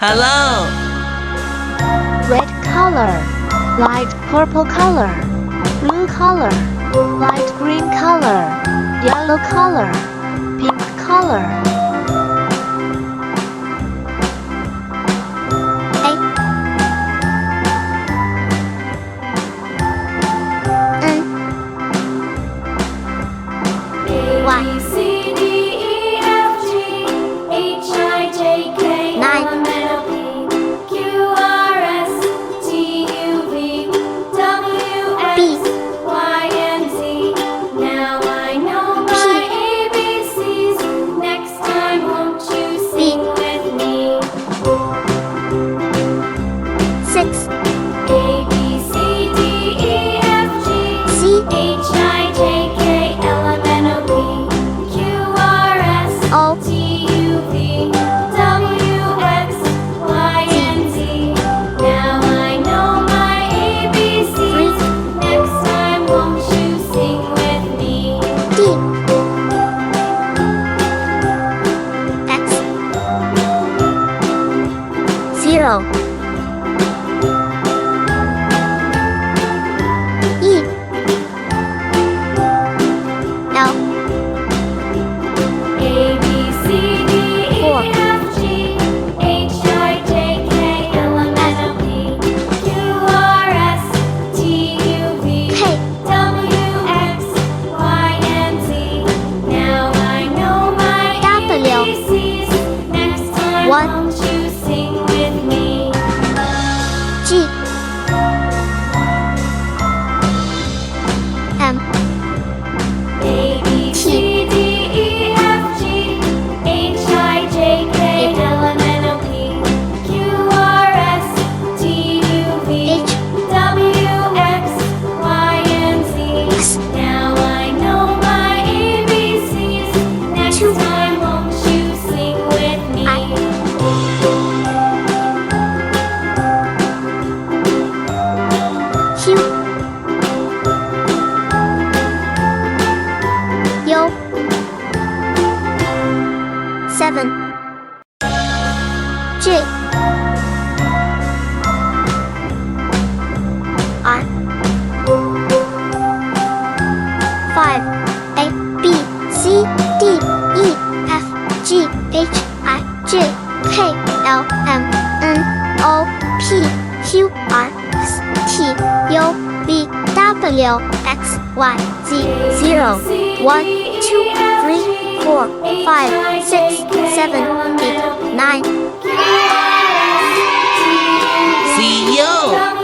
Hello. Red color, light purple color, blue color, light green color, yellow color, pink color. A N Y A B C D E F G H I J K L M N O P Q R S T U V W X Y and Z. Now I know my ABCs. Next time, won't you sing with me? 6 A B C D E F G C H I J K L M N O P Q R S O T U V W X Y and Z. Now I know my ABCs. Next time, won't you sing with me? D X 0 E L A B C D E F G H I J K L M N O P Q R S T U V K W X Y and Z. Now I know my W ABCs. Next time, 1 won't you sing with me? G M A B C D E F G H I J K L M N O P Q R S T U V H W X Y and Z. Now I know my ABCs. Next time, won't you sing with me? Q Yo 7 J R 5 A B C D E F G H I J K L M N O P Q R S T U V W X Y Z 0 1 2 3 4 5 6 7 8 9 Q R S T U V See you.